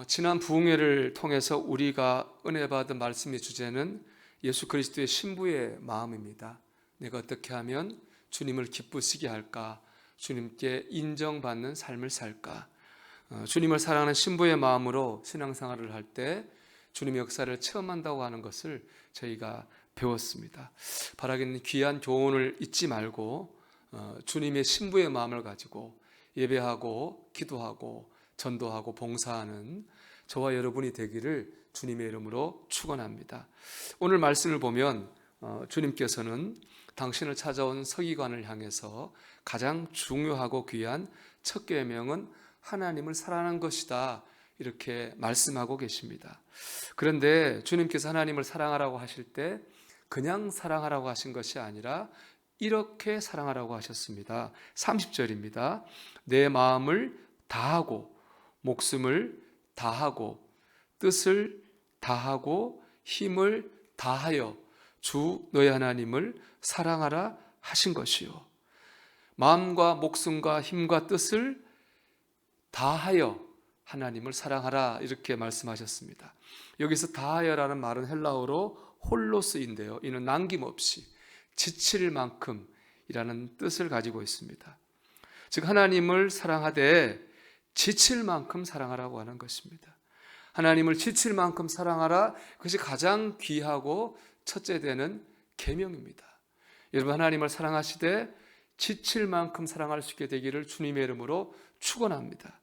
지난 부흥회를 통해서 우리가 은혜 받은 말씀의 주제는 예수 그리스도의 신부의 마음입니다. 내가 어떻게 하면 주님을 기쁘시게 할까? 주님께 인정받는 삶을 살까? 주님을 사랑하는 신부의 마음으로 신앙생활을 할 때 주님의 역사를 체험한다고 하는 것을 저희가 배웠습니다. 바라기는 귀한 교훈을 잊지 말고 주님의 신부의 마음을 가지고 예배하고 기도하고 전도하고 봉사하는 저와 여러분이 되기를 주님의 이름으로 축원합니다. 오늘 말씀을 보면 주님께서는 당신을 찾아온 서기관을 향해서 가장 중요하고 귀한 첫 계명은 하나님을 사랑하는 것이다, 이렇게 말씀하고 계십니다. 그런데 주님께서 하나님을 사랑하라고 하실 때 그냥 사랑하라고 하신 것이 아니라 이렇게 사랑하라고 하셨습니다. 30절입니다. 내 마음을 다하고 목숨을 다하고 뜻을 다하고 힘을 다하여 주 너의 하나님을 사랑하라 하신 것이요. 마음과 목숨과 힘과 뜻을 다하여 하나님을 사랑하라, 이렇게 말씀하셨습니다. 여기서 다하여라는 말은 헬라어로 홀로스인데요, 이는 남김없이 지칠 만큼이라는 뜻을 가지고 있습니다. 즉 하나님을 사랑하되 지칠 만큼 사랑하라고 하는 것입니다. 하나님을 지칠 만큼 사랑하라, 그것이 가장 귀하고 첫째 되는 계명입니다. 여러분, 하나님을 사랑하시되 지칠 만큼 사랑할 수 있게 되기를 주님의 이름으로 축원합니다.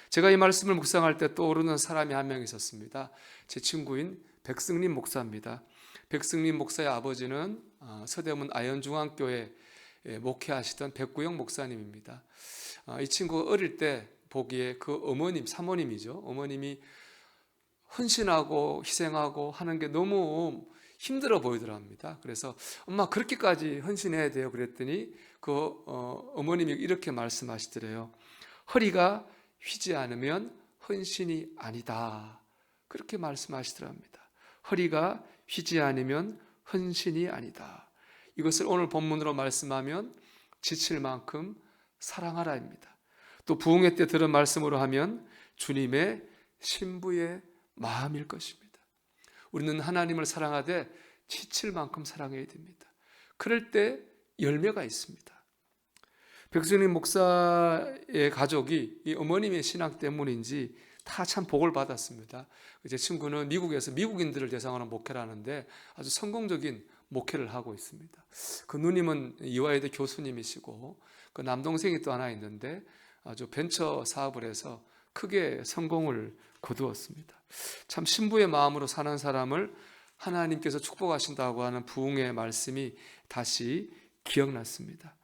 제가 이 말씀을 묵상할 때 떠오르는 사람이 한 명 있었습니다. 제 친구인 백승림 목사입니다. 백승림 목사의 아버지는 서대문 아현중앙교회 목회하시던 백구영 목사님입니다. 이 친구가 어릴 때 보기에 그 어머님, 사모님이죠. 어머님이 헌신하고 희생하고 하는 게 너무 힘들어 보이더랍니다. 그래서 엄마 그렇게까지 헌신해야 돼요? 그랬더니 그 어머님이 이렇게 말씀하시더래요. 허리가 휘지 않으면 헌신이 아니다, 그렇게 말씀하시더랍니다. 허리가 휘지 않으면 헌신이 아니다. 이것을 오늘 본문으로 말씀하면 지칠 만큼 사랑하라입니다. 또 부흥회 때 들은 말씀으로 하면 주님의 신부의 마음일 것입니다. 우리는 하나님을 사랑하되 지칠 만큼 사랑해야 됩니다. 그럴 때 열매가 있습니다. 백승림 목사의 가족이 이 어머님의 신앙 때문인지 다 참 복을 받았습니다. 제 친구는 미국에서 미국인들을 대상으로 목회를 하는데 아주 성공적인 목회를 하고 있습니다. 그 누님은 이화여대 교수님이시고 그 남동생이 또 하나 있는데 아주 벤처 사업을 해서 크게 성공을 거두었습니다. 참 신부의 마음으로 사는 사람을 하나님께서 축복하신다고 하는 부흥의 말씀이 다시 기억났습니다.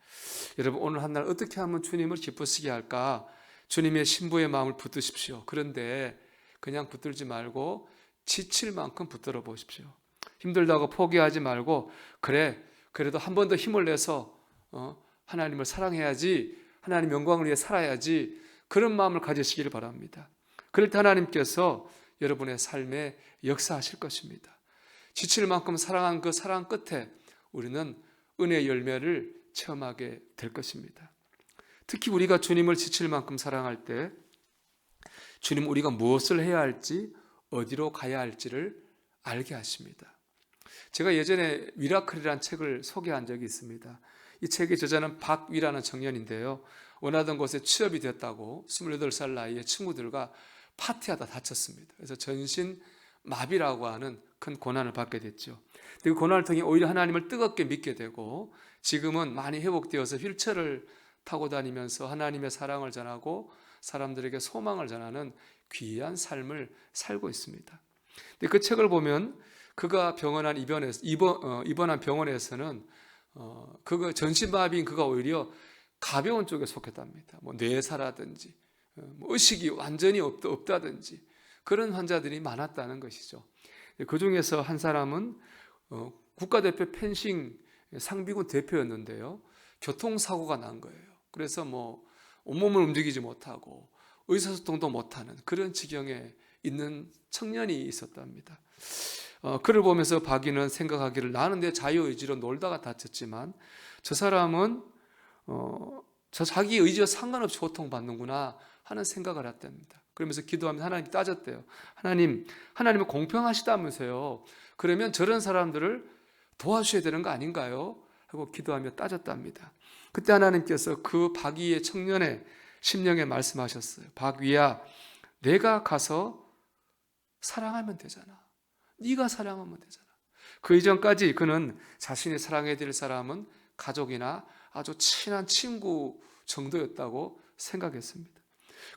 여러분, 오늘 한 날 어떻게 하면 주님을 기쁘시게 할까? 주님의 신부의 마음을 붙드십시오. 그런데 그냥 붙들지 말고 지칠 만큼 붙들어 보십시오. 힘들다고 포기하지 말고 그래도 한 번 더 힘을 내서 하나님을 사랑해야지, 하나님 영광을 위해 살아야지, 그런 마음을 가지시기를 바랍니다. 그럴 때 하나님께서 여러분의 삶에 역사하실 것입니다. 지칠 만큼 사랑한 그 사랑 끝에 우리는 은혜의 열매를 체험하게 될 것입니다. 특히 우리가 주님을 지칠 만큼 사랑할 때 주님 우리가 무엇을 해야 할지, 어디로 가야 할지를 알게 하십니다. 제가 예전에 미라클이라는 책을 소개한 적이 있습니다. 이 책의 저자는 박위라는 청년인데요, 원하던 곳에 취업이 됐다고 28살 나이에 친구들과 파티하다 다쳤습니다. 그래서 전신 마비라고 하는 큰 고난을 받게 됐죠. 그 고난을 통해 오히려 하나님을 뜨겁게 믿게 되고 지금은 많이 회복되어서 휠체어를 타고 다니면서 하나님의 사랑을 전하고 사람들에게 소망을 전하는 귀한 삶을 살고 있습니다. 근데 그 책을 보면 그가 입원한 병원에서는 그가 전신마비인 그가 오히려 가벼운 쪽에 속했답니다. 뭐 뇌사라든지 의식이 완전히 없다든지 그런 환자들이 많았다는 것이죠. 그 중에서 한 사람은 국가대표 펜싱 상비군 대표였는데요, 교통사고가 난 거예요. 그래서 온몸을 움직이지 못하고 의사소통도 못하는 그런 지경에 있는 청년이 있었답니다. 그를 보면서 박이는 생각하기를, 나는 내 자유의지로 놀다가 다쳤지만 저 사람은 자기 의지와 상관없이 고통받는구나 하는 생각을 했답니다. 그러면서 기도하면 하나님께 따졌대요. 하나님은 공평하시다면서요. 그러면 저런 사람들을 도와주셔야 되는 거 아닌가요? 하고 기도하며 따졌답니다. 그때 하나님께서 그 박위의 청년의 심령에 말씀하셨어요. 박위야, 내가 가서 사랑하면 되잖아. 네가 사랑하면 되잖아. 그 이전까지 그는 자신이 사랑해야 될 사람은 가족이나 아주 친한 친구 정도였다고 생각했습니다.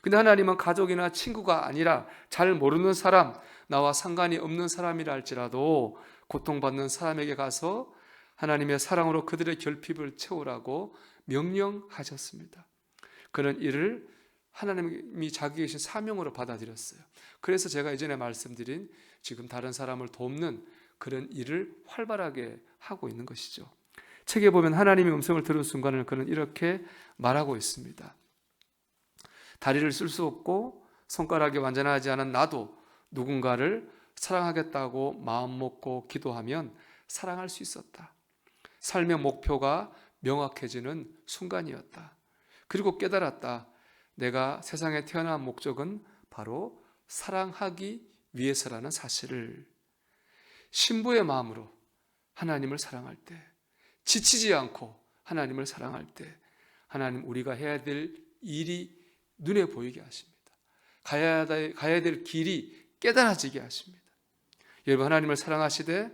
근데 하나님은 가족이나 친구가 아니라 잘 모르는 사람, 나와 상관이 없는 사람이라 할지라도 고통받는 사람에게 가서 하나님의 사랑으로 그들의 결핍을 채우라고 명령하셨습니다. 그는 이를 하나님이 자기 계신 사명으로 받아들였어요. 그래서 제가 이전에 말씀드린 지금 다른 사람을 돕는 그런 일을 활발하게 하고 있는 것이죠. 책에 보면 하나님의 음성을 들은 순간을 그는 이렇게 말하고 있습니다. 다리를 쓸 수 없고 손가락이 완전하지 않은 나도 누군가를 사랑하겠다고 마음 먹고 기도하면 사랑할 수 있었다. 삶의 목표가 명확해지는 순간이었다. 그리고 깨달았다. 내가 세상에 태어난 목적은 바로 사랑하기 위해서라는 사실을. 신부의 마음으로 하나님을 사랑할 때, 지치지 않고 하나님을 사랑할 때 하나님 우리가 해야 될 일이 눈에 보이게 하십니다. 가야 될 길이 깨달아지게 하십니다. 여러분, 하나님을 사랑하시되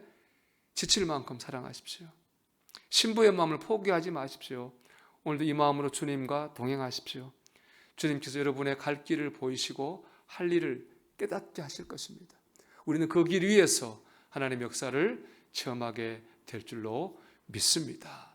지칠 만큼 사랑하십시오. 신부의 마음을 포기하지 마십시오. 오늘도 이 마음으로 주님과 동행하십시오. 주님께서 여러분의 갈 길을 보이시고 할 일을 깨닫게 하실 것입니다. 우리는 그 길 위에서 하나님의 역사를 체험하게 될 줄로 믿습니다.